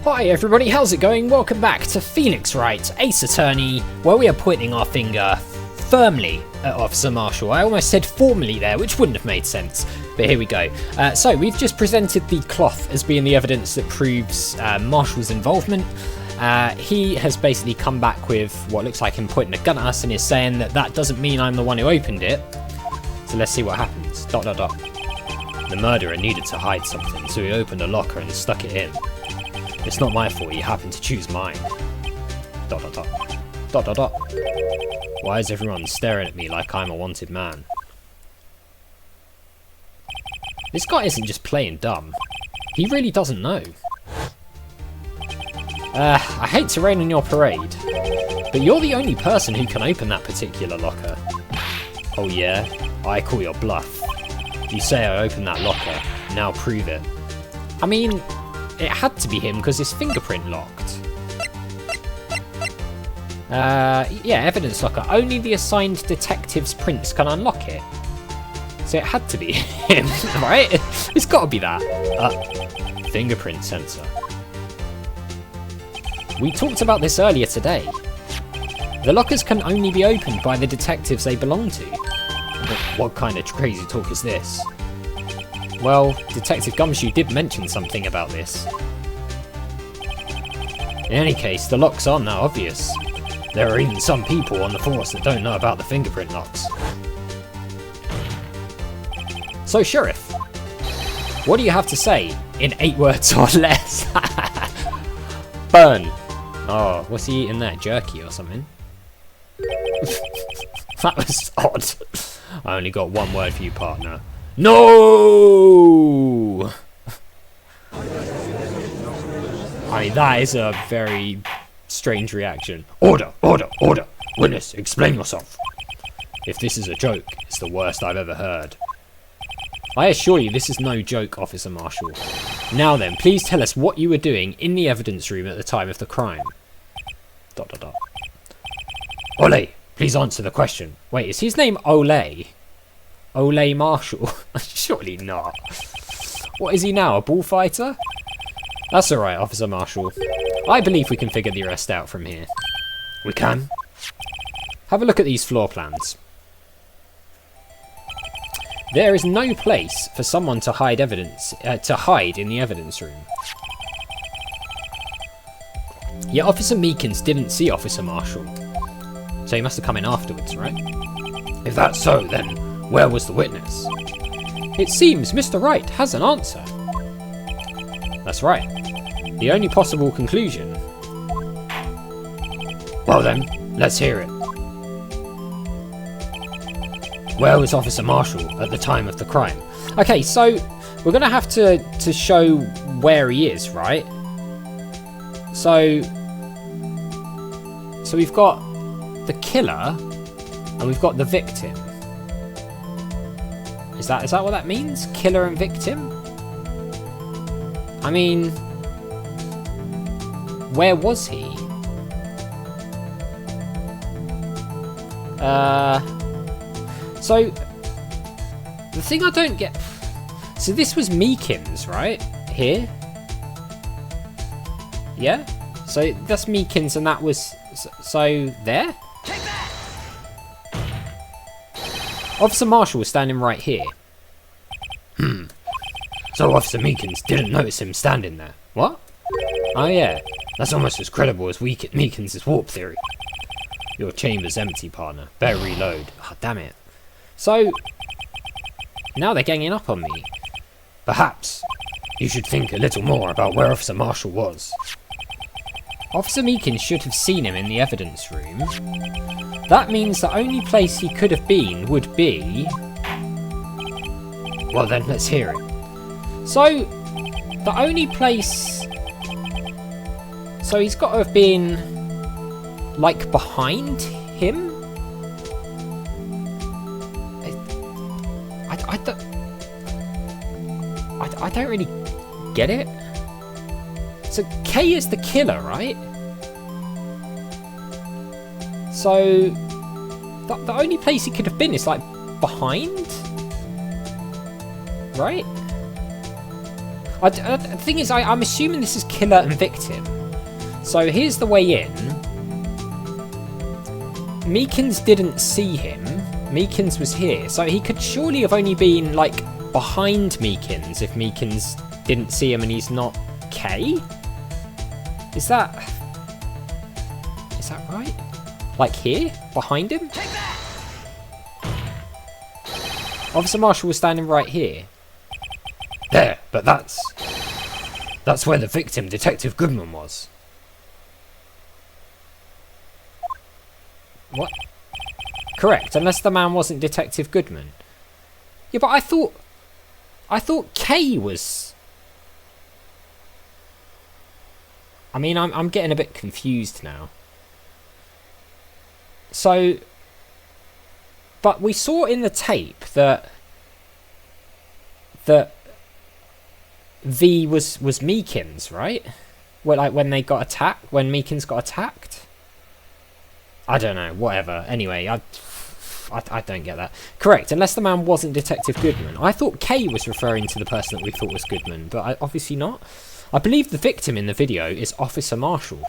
Hi everybody, how's it going? Welcome back to Phoenix Wright, Ace Attorney, where we are pointing our finger firmly at Officer Marshall. I almost said formally there, which wouldn't have made sense, but here we go. So we've just presented the cloth as being the evidence that proves Marshall's involvement. He has basically come back with what looks like him pointing a gun at us and is saying that that doesn't mean I'm the one who opened it. So let's see what happens. ... The murderer needed to hide something, so he opened a locker and stuck it in. It's not my fault he happened to choose mine. ... Why is everyone staring at me like I'm a wanted man? This guy isn't just playing dumb. He really doesn't know. I hate to rain on your parade, but you're the only person who can open that particular locker. Oh yeah? I call your bluff. You say I opened that locker, now prove it. I mean, it had to be him because his fingerprint locked. Yeah, evidence locker. Only the assigned detective's prints can unlock it. So it had to be him, right? It's got to be that. Fingerprint sensor. We talked about this earlier today. The lockers can only be opened by the detectives they belong to. What kind of crazy talk is this? Well, Detective Gumshoe did mention something about this. In any case, the locks are now obvious. There are even some people on the force that don't know about the fingerprint locks. So, Sheriff, what do you have to say in 8 words or less? Burn. Oh, what's he eating there? Jerky or something? That was odd. I only got 1 word for you, partner. No! I mean, that is a very strange reaction. Order! Order! Order! Witness, explain yourself. If this is a joke, it's the worst I've ever heard. I assure you this is no joke, Officer Marshall. Now then, please tell us what you were doing in the evidence room at the time of the crime. ... Ole, please answer the question. Wait, is his name Ole? Ole Marshall? Surely not. What is he now, a bullfighter? That's alright, Officer Marshall. I believe we can figure the rest out from here. We can? Have a look at these floor plans. There is no place for someone to hide evidence, to hide in the evidence room. Yet Officer Meekins didn't see Officer Marshall. So he must have come in afterwards, right? If that's so, then where was the witness? It seems Mr. Wright has an answer. That's right. The only possible conclusion. Well then, let's hear it. Where was Officer Marshall at the time of the crime? Okay, so we're going to have to show where he is, right? So we've got the killer and we've got the victim. Is that what that means? Killer and victim? I mean, where was he? So the thing I don't get. So this was Meekins, right? Here. Yeah. So that's Meekins, and that was so there. Take that! Officer Marshall was standing right here. So Officer Meekins didn't notice him standing there. What? Oh yeah, that's almost as credible as Meekins' warp theory. Your chamber's empty, partner. Better reload. Oh, damn it. So now they're ganging up on me. Perhaps you should think a little more about where Officer Marshall was. Officer Meekins should have seen him in the evidence room. That means the only place he could have been would be... Well then, let's hear it. So, the only place... So he's got to have been, like, behind him? I don't really get it. So K is the killer, right? So the only place he could have been is like behind, right? The thing is, I'm assuming this is killer and victim. So here's the way in. Meekins didn't see him. Meekins was here. So he could surely have only been, like, behind Meekins if Meekins didn't see him and he's not K? Is that right? Like here? Behind him? Officer Marshall was standing right here. There, but that's where the victim, Detective Goodman, was. What? Correct, unless the man wasn't Detective Goodman. Yeah, but I thought K was... I mean, I'm getting a bit confused now. So... But we saw in the tape that V was Meekins, right? Well, like when they got attacked, when Meekins got attacked. I don't know, whatever. Anyway, I don't get that. Correct, unless the man wasn't Detective Goodman. I thought K was referring to the person that we thought was Goodman, but obviously not. I believe the victim in the video is Officer Marshall.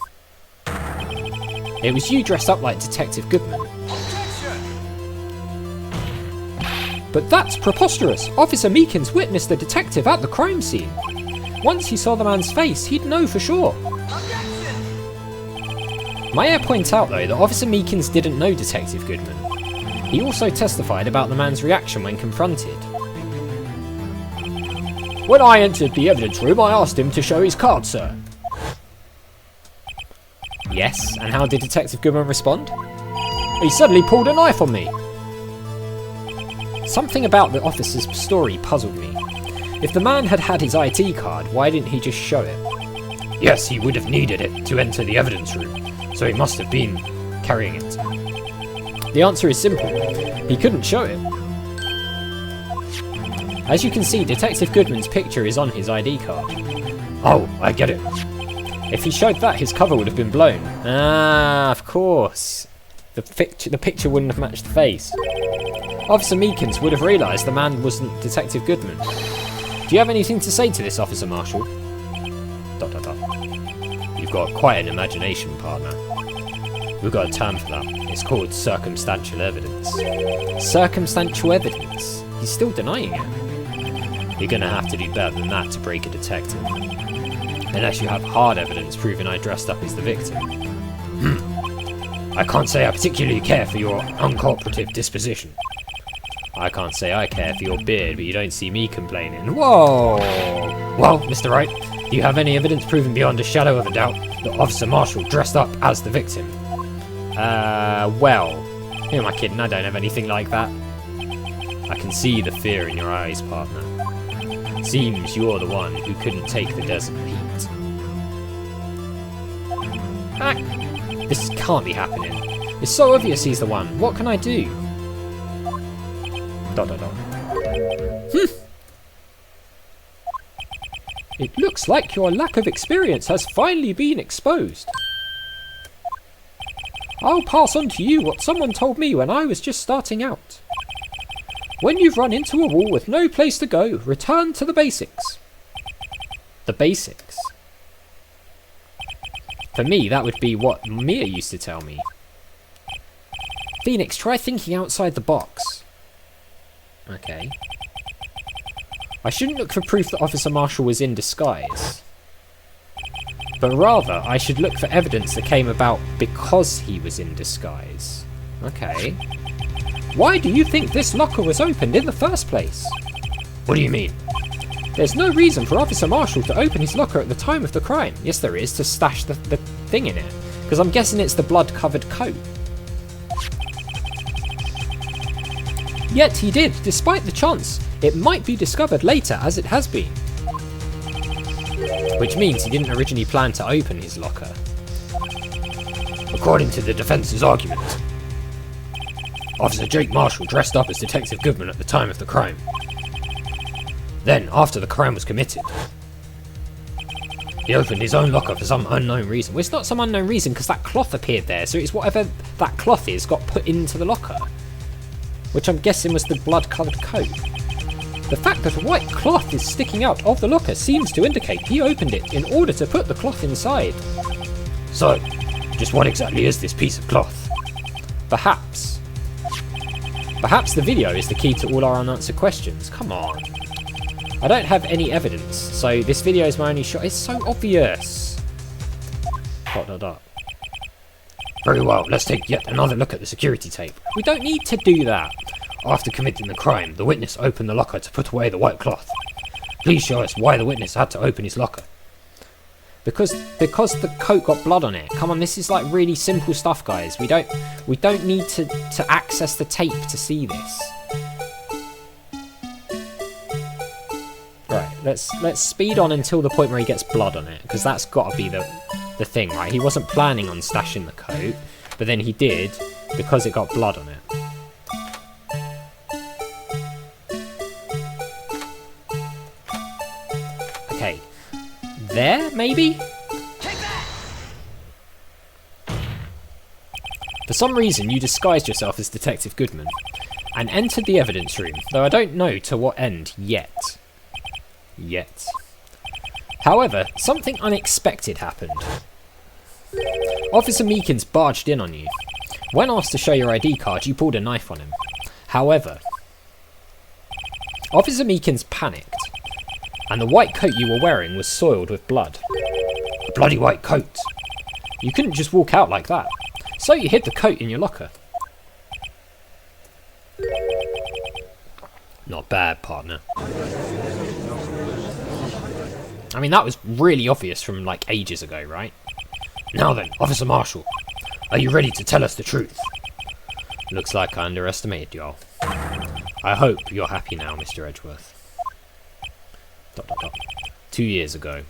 It was you dressed up like Detective Goodman. But that's preposterous. Officer Meekins witnessed the detective at the crime scene. Once he saw the man's face, he'd know for sure. May I point out, though, that Officer Meekins didn't know Detective Goodman. He also testified about the man's reaction when confronted. When I entered the evidence room, I asked him to show his card, sir. Yes, and how did Detective Goodman respond? He suddenly pulled a knife on me. Something about the officer's story puzzled me. If the man had had his ID card, why didn't he just show it? Yes, he would have needed it to enter the evidence room, so he must have been carrying it. The answer is simple. He couldn't show it. As you can see, Detective Goodman's picture is on his ID card. Oh, I get it. If he showed that, his cover would have been blown. Ah, of course. The picture wouldn't have matched the face. Officer Meekins would have realised the man wasn't Detective Goodman. Do you have anything to say to this, Officer Marshall? ... You've got quite an imagination, partner. We've got a term for that. It's called circumstantial evidence. Circumstantial evidence? He's still denying it. You're gonna have to do better than that to break a detective. Unless you have hard evidence proving I dressed up as the victim. I can't say I particularly care for your uncooperative disposition. I can't say I care for your beard, but you don't see me complaining. Whoa! Well, Mr. Wright, do you have any evidence proving beyond a shadow of a doubt that Officer Marshall dressed up as the victim? Well, who am I kidding? I don't have anything like that. I can see the fear in your eyes, partner. Seems you're the one who couldn't take the desert heat. This can't be happening. It's so obvious he's the one. What can I do? ... It looks like your lack of experience has finally been exposed. I'll pass on to you what someone told me when I was just starting out. When you've run into a wall with no place to go, return to the basics. The basics? For me, that would be what Mia used to tell me. Phoenix, try thinking outside the box. Okay. I shouldn't look for proof that Officer Marshall was in disguise. But rather, I should look for evidence that came about because he was in disguise. Okay. Why do you think this locker was opened in the first place? What do you mean? There's no reason for Officer Marshall to open his locker at the time of the crime. Yes, there is, to stash the thing in it. Because I'm guessing it's the blood-covered coat. Yet he did, despite the chance it might be discovered later, as it has been. Which means he didn't originally plan to open his locker. According to the defence's argument, Officer Jake Marshall dressed up as Detective Goodman at the time of the crime. Then, after the crime was committed, he opened his own locker for some unknown reason. Well, it's not some unknown reason because that cloth appeared there, so it's whatever that cloth is got put into the locker. Which I'm guessing was the blood-coloured coat. The fact that a white cloth is sticking out of the locker seems to indicate he opened it in order to put the cloth inside. So, just what exactly is this piece of cloth? Perhaps the video is the key to all our unanswered questions. Come on. I don't have any evidence, so this video is my only shot. It's so obvious. ... Very well, let's take yet another look at the security tape. We don't need to do that. After committing the crime, the witness opened the locker to put away the white cloth. Please show us why the witness had to open his locker. Because the coat got blood on it. Come on, this is like really simple stuff, guys. We don't need to access the tape to see this. Right, let's speed on until the point where he gets blood on it, because that's got to be the thing, right? He wasn't planning on stashing the coat, but then he did because it got blood on it. Okay, there maybe? For some reason you disguised yourself as Detective Goodman and entered the evidence room, though I don't know to what end yet. However, something unexpected happened. Officer Meekins barged in on you. When asked to show your ID card, you pulled a knife on him. However, Officer Meekins panicked, and the white coat you were wearing was soiled with blood. A bloody white coat! You couldn't just walk out like that, so you hid the coat in your locker. Not bad, partner. I mean, that was really obvious from like ages ago, right? Now then, Officer Marshall, are you ready to tell us the truth? Looks like I underestimated y'all. I hope you're happy now, Mr. Edgeworth. ... 2 years ago.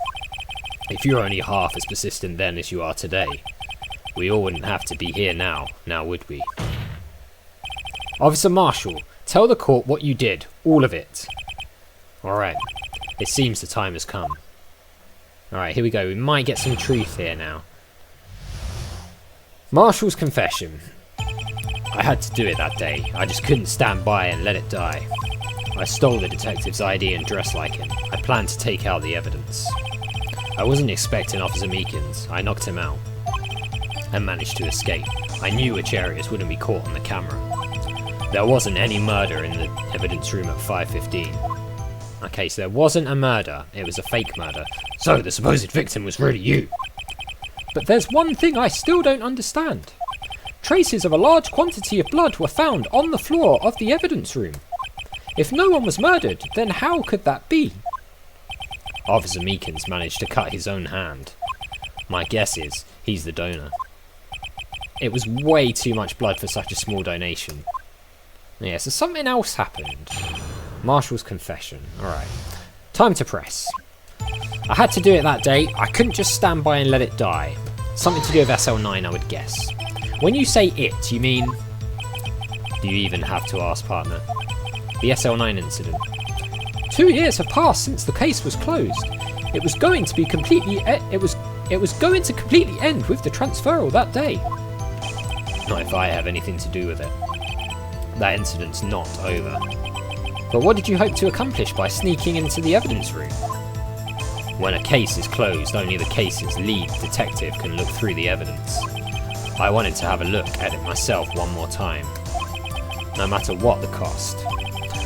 If you're only half as persistent then as you are today, we all wouldn't have to be here now would we? Officer Marshall, tell the court what you did, all of it. Alright, it seems the time has come. Alright, here we go, we might get some truth here now. Marshall's confession. I had to do it that day. I just couldn't stand by and let it die. I stole the detective's ID and dressed like him. I planned to take out the evidence. I wasn't expecting Officer Meekins. I knocked him out and managed to escape. I knew which areas wouldn't be caught on the camera. There wasn't any murder in the evidence room at 5:15. Okay, so there wasn't a murder. It was a fake murder. So the supposed victim was really you. But there's one thing I still don't understand. Traces of a large quantity of blood were found on the floor of the evidence room. If no one was murdered, then how could that be? Officer Meekins managed to cut his own hand. My guess is he's the donor. It was way too much blood for such a small donation. Yeah, so something else happened. Marshall's confession. Alright. Time to press. I had to do it that day. I couldn't just stand by and let it die. Something to do with SL9, I would guess. When you say it, you mean... Do you even have to ask, partner? The SL9 incident. 2 years have passed since the case was closed. It was going to be completely... It was going to completely end with the transferal that day. Not if I have anything to do with it. That incident's not over. But what did you hope to accomplish by sneaking into the evidence room? When a case is closed, only the case's lead detective can look through the evidence. I wanted to have a look at it myself one more time. No matter what the cost.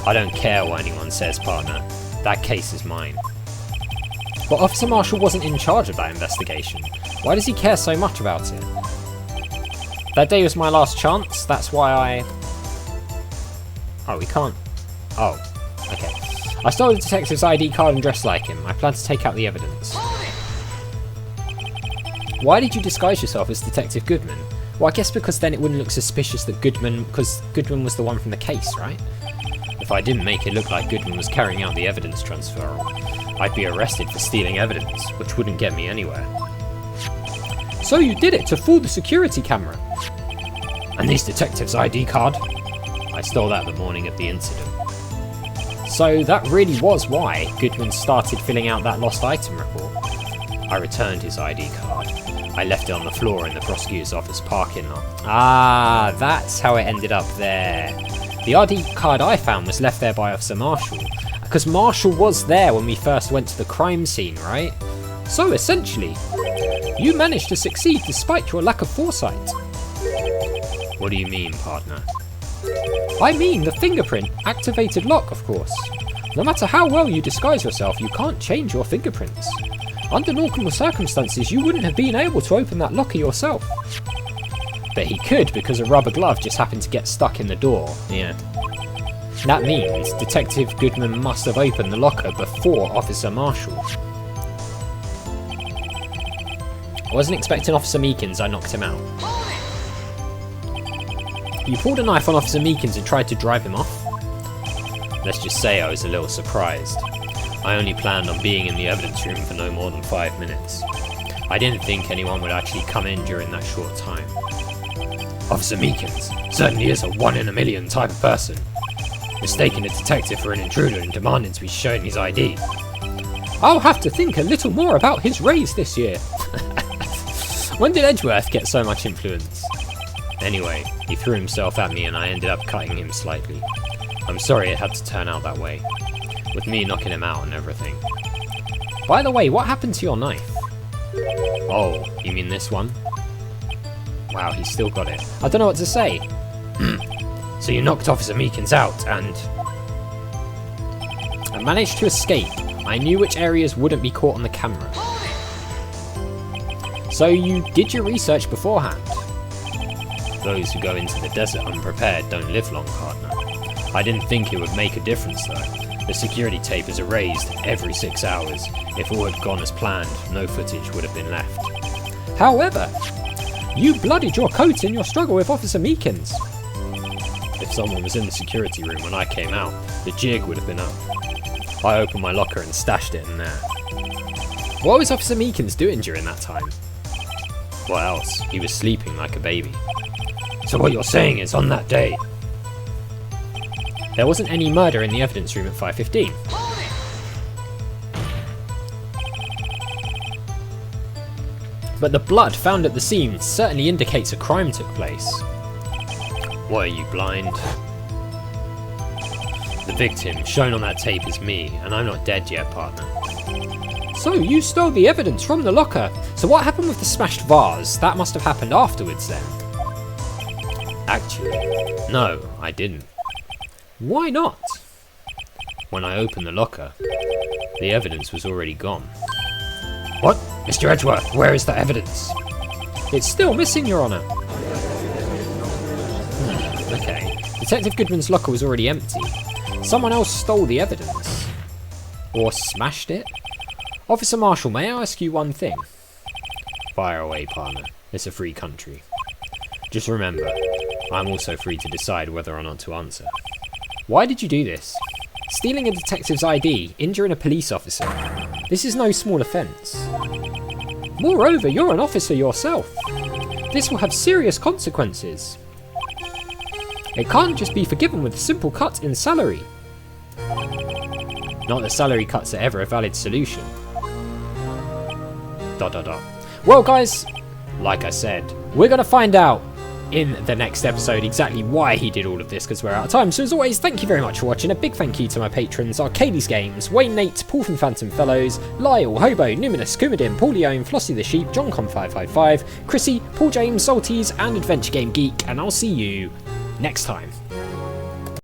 I don't care what anyone says, partner. That case is mine. But Officer Marshall wasn't in charge of that investigation. Why does he care so much about it? That day was my last chance, that's why I... Oh, we can't... Oh, okay. I stole the detective's ID card and dressed like him. I plan to take out the evidence. Why did you disguise yourself as Detective Goodman? Well, I guess because then it wouldn't look suspicious that because Goodman was the one from the case, right? If I didn't make it look like Goodman was carrying out the evidence transferal, I'd be arrested for stealing evidence, which wouldn't get me anywhere. So you did it to fool the security camera? And this detective's ID card? I stole that the morning of the incident. So that really was why Goodman started filling out that lost item report. I returned his ID card. I left it on the floor in the prosecutor's office parking lot. Ah, that's how it ended up there. The ID card I found was left there by Officer Marshall. Because Marshall was there when we first went to the crime scene, right? So essentially, you managed to succeed despite your lack of foresight. What do you mean, partner? I mean the fingerprint activated lock, of course. No matter how well you disguise yourself, you can't change your fingerprints. Under normal circumstances, you wouldn't have been able to open that locker yourself. But he could because a rubber glove just happened to get stuck in the door. Yeah. That means Detective Goodman must have opened the locker before Officer Marshall. I wasn't expecting Officer Meekins, I knocked him out. You pulled a knife on Officer Meekins and tried to drive him off? Let's just say I was a little surprised. I only planned on being in the evidence room for no more than 5 minutes. I didn't think anyone would actually come in during that short time. Officer Meekins certainly is a 1 in a million type of person. Mistaking a detective for an intruder and demanding to be shown his ID. I'll have to think a little more about his raise this year. When did Edgeworth get so much influence? Anyway, he threw himself at me and I ended up cutting him slightly. I'm sorry it had to turn out that way, with me knocking him out and everything. By the way, what happened to your knife? Oh, you mean this one? Wow, he's still got it. I don't know what to say. So you knocked Officer Meekins out and... I managed to escape. I knew which areas wouldn't be caught on the camera. So you did your research beforehand? Those who go into the desert unprepared don't live long, partner. I didn't think it would make a difference though. The security tape is erased every 6 hours. If all had gone as planned, no footage would have been left. However, you bloodied your coat in your struggle with Officer Meekins. If someone was in the security room when I came out, the jig would have been up. I opened my locker and stashed it in there. What was Officer Meekins doing during that time? What else? He was sleeping like a baby. So what you're saying is on that day, there wasn't any murder in the evidence room at 5:15. But the blood found at the scene certainly indicates a crime took place. What, are you blind? The victim shown on that tape is me, and I'm not dead yet, partner. So you stole the evidence from the locker. So what happened with the smashed vase? That must have happened afterwards then. Actually, no, I didn't. Why not? When I opened the locker, the evidence was already gone. What? Mr. Edgeworth, where is the evidence? It's still missing, Your Honour. Okay. Detective Goodman's locker was already empty. Someone else stole the evidence. Or smashed it? Officer Marshall, may I ask you one thing? Fire away, partner. It's a free country. Just remember, I'm also free to decide whether or not to answer. Why did you do this? Stealing a detective's ID, injuring a police officer. This is no small offence. Moreover, you're an officer yourself. This will have serious consequences. It can't just be forgiven with a simple cut in salary. Not that salary cuts are ever a valid solution. ... Well guys, like I said, we're going to find out in the next episode exactly why he did all of this, because we're out of time. So as always, thank you very much for watching. A big thank you to my patrons: Arcades Games, Wayne Nate, Paul from Phantom Fellows, Lyle, Hobo, Numinous, Kumadin, Paul Leone, Flossie the Sheep, JohnCom555, Chrissy, Paul James, Salties, and Adventure Game Geek, and I'll see you next time.